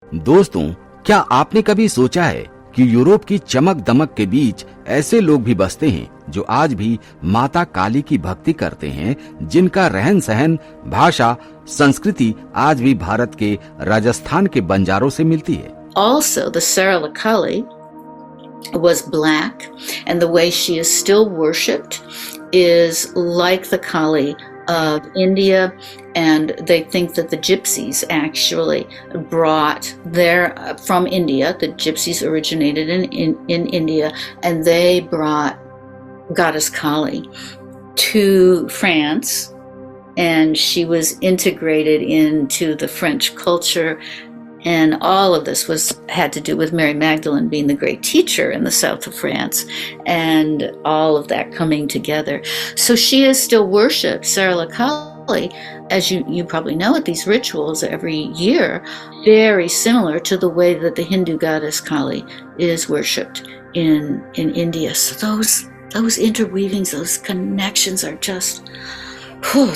दोस्तों, क्या आपने कभी सोचा है कि यूरोप की चमक दमक के बीच ऐसे लोग भी बसते हैं जो आज भी माता काली की भक्ति करते हैं, जिनका रहन सहन, भाषा, संस्कृति आज भी भारत के राजस्थान के बंजारों से मिलती है। Also, the Sarala Kali was black, and the way she is still worshipped is like the Kali of India, and they think that the gypsies actually brought from India. The gypsies originated in India, and they brought Goddess Kali to France, and she was integrated into the French culture. And all of this had to do with Mary Magdalene being the great teacher in the south of France, and all of that coming together. So she is still worshipped, Sarala Kali, as you probably know, at these rituals every year, very similar to the way that the Hindu goddess Kali is worshipped in India. So those interweavings, those connections are just,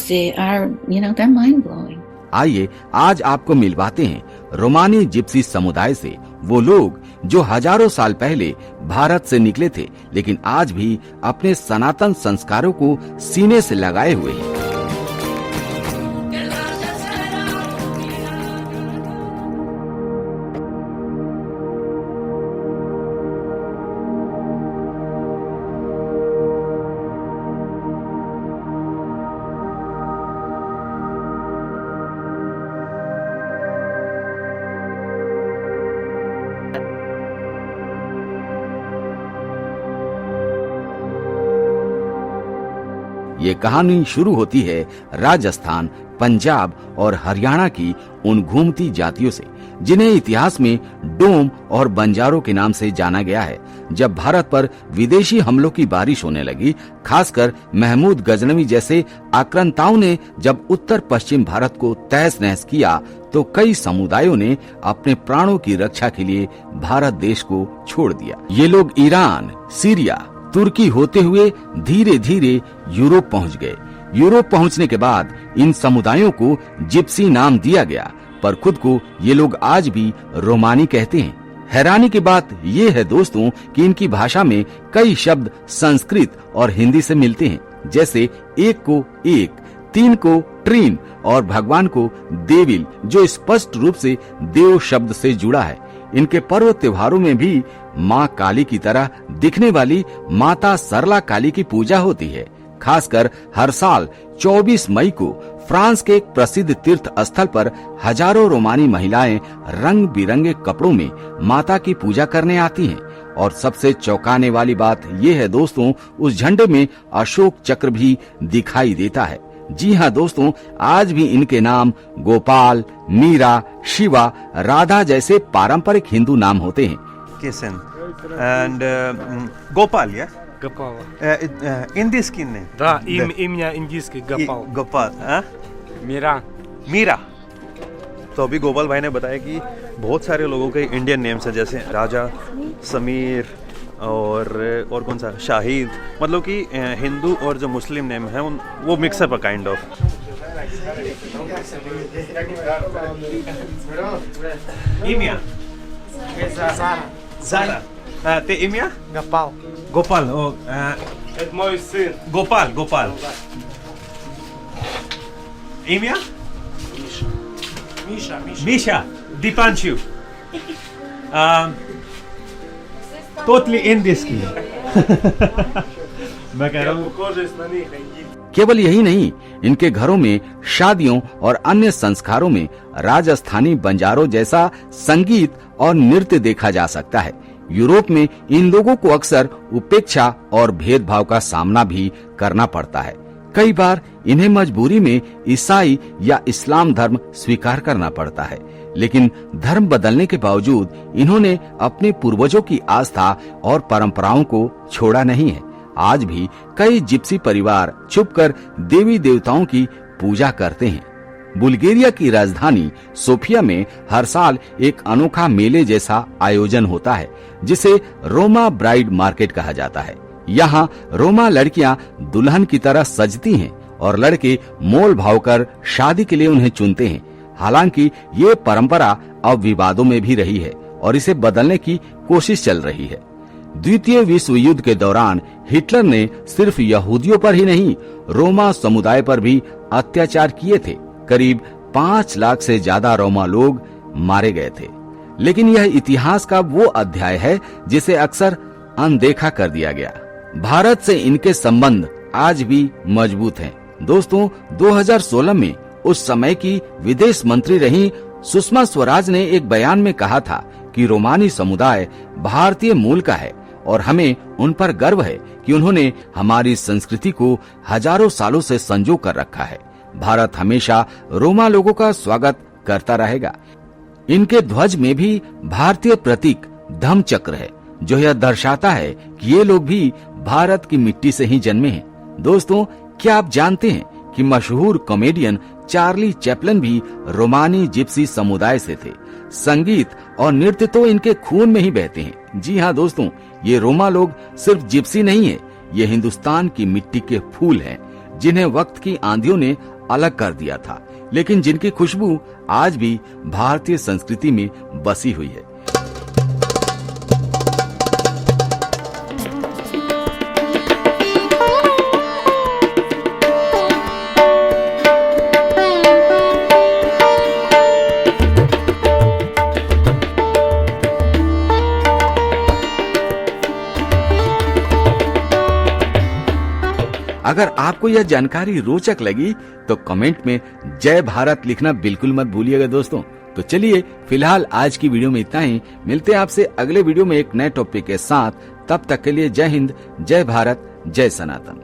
they are, they're mind-blowing. आइए आज आपको मिलवाते हैं रोमानी Gypsy समुदाय से, वो लोग जो हजारों साल पहले भारत से निकले थे, लेकिन आज भी अपने सनातन संस्कारों को सीने से लगाए हुए हैं। ये कहानी शुरू होती है राजस्थान, पंजाब और हरियाणा की उन घूमती जातियों से, जिन्हें इतिहास में डोम और बंजारों के नाम से जाना गया है। जब भारत पर विदेशी हमलों की बारिश होने लगी, खासकर महमूद गजनवी जैसे आक्रांताओं ने जब उत्तर पश्चिम भारत को तहस नहस किया, तो कई समुदायों ने अपने प्राणों की रक्षा के लिए भारत देश को छोड़ दिया। ये लोग ईरान, सीरिया, तुर्की होते हुए धीरे धीरे यूरोप पहुंच गए। यूरोप पहुंचने के बाद इन समुदायों को जिप्सी नाम दिया गया, पर खुद को ये लोग आज भी रोमानी कहते हैं। हैरानी की बात ये है दोस्तों कि इनकी भाषा में कई शब्द संस्कृत और हिंदी से मिलते हैं, जैसे एक को एक, तीन को ट्रीन और भगवान को देविल, जो स्पष्ट रूप से देव शब्द से जुड़ा है। इनके पर्व त्योहारों में भी माँ काली की तरह दिखने वाली माता सरला काली की पूजा होती है। खासकर हर साल 24 मई को फ्रांस के एक प्रसिद्ध तीर्थ स्थल पर हजारों रोमानी महिलाएं रंग बिरंगे कपड़ों में माता की पूजा करने आती हैं। और सबसे चौंकाने वाली बात यह है दोस्तों, उस झंडे में अशोक चक्र भी दिखाई देता है। जी हाँ दोस्तों, आज भी इनके नाम गोपाल, मीरा, शिवा, राधा जैसे पारंपरिक हिंदू नाम होते हैं। Kisan and Gopal, yeah? Gopal. Indiski name? Da, имя индийский Gopal. Gopal, हाँ? Mira. मीरा। तो अभी गोपाल भाई ने बताया कि बहुत सारे लोगों के इंडियन नेम्स हैं, जैसे राजा, समीर और कौन सा शाहिद, मतलब कि हिंदू और जो मुस्लिम नेम है वो मिक्सअप है काइंड ऑफ। इमिया Zara. Te imя? Gopal. Gopal. Это мой сын. Gopal. Имя? Misha. Dipanshu. Totally indiski. मैं कह रहा हूँ। केवल यही नहीं, इनके घरों में शादियों और अन्य संस्कारों में राजस्थानी बंजारों जैसा संगीत और नृत्य देखा जा सकता है। यूरोप में इन लोगों को अक्सर उपेक्षा और भेदभाव का सामना भी करना पड़ता है। कई बार इन्हें मजबूरी में ईसाई या इस्लाम धर्म स्वीकार करना पड़ता है, लेकिन धर्म बदलने के बावजूद इन्होंने अपने पूर्वजों की आस्था और परंपराओं को छोड़ा नहीं है। आज भी कई जिप्सी परिवार छुपकर देवी देवताओं की पूजा करते हैं। बुल्गारिया की राजधानी सोफिया में हर साल एक अनोखा मेले जैसा आयोजन होता है, जिसे रोमा ब्राइड मार्केट कहा जाता है। यहाँ रोमा लड़कियां दुल्हन की तरह सजती हैं और लड़के मोल भाव कर शादी के लिए उन्हें चुनते हैं। हालांकि ये परंपरा अब विवादों में भी रही है और इसे बदलने की कोशिश चल रही है। द्वितीय विश्व युद्ध के दौरान हिटलर ने सिर्फ यहूदियों पर ही नहीं, रोमा समुदाय पर भी अत्याचार किए थे। करीब 5 लाख से ज्यादा रोमा लोग मारे गए थे। लेकिन यह इतिहास का वो अध्याय है जिसे अक्सर अनदेखा कर दिया गया। भारत से इनके संबंध आज भी मजबूत हैं। दोस्तों, 2016 में उस समय की विदेश मंत्री रही सुषमा स्वराज ने एक बयान में कहा था कि रोमानी समुदाय भारतीय मूल का है और हमें उन पर गर्व है कि उन्होंने हमारी संस्कृति को हजारों सालों से संजो कर रखा है। भारत हमेशा रोमा लोगों का स्वागत करता रहेगा। इनके ध्वज में भी भारतीय प्रतीक धम्म चक्र है, जो यह दर्शाता है कि ये लोग भी भारत की मिट्टी से ही जन्मे हैं। दोस्तों, क्या आप जानते हैं कि मशहूर कॉमेडियन चार्ली चैपलिन भी रोमानी जिप्सी समुदाय से थे। संगीत और नृत्य तो इनके खून में ही बहते हैं। जी हाँ दोस्तों, ये रोमा लोग सिर्फ जिप्सी नहीं है, ये हिंदुस्तान की मिट्टी के फूल हैं, जिन्हें वक्त की आंधियों ने अलग कर दिया था, लेकिन जिनकी खुशबू आज भी भारतीय संस्कृति में बसी हुई है। अगर आपको यह जानकारी रोचक लगी तो कमेंट में जय भारत लिखना बिल्कुल मत भूलिएगा दोस्तों। तो चलिए फिलहाल आज की वीडियो में इतना ही। मिलते हैं आपसे अगले वीडियो में एक नए टॉपिक के साथ। तब तक के लिए जय हिंद, जय भारत, जय सनातन।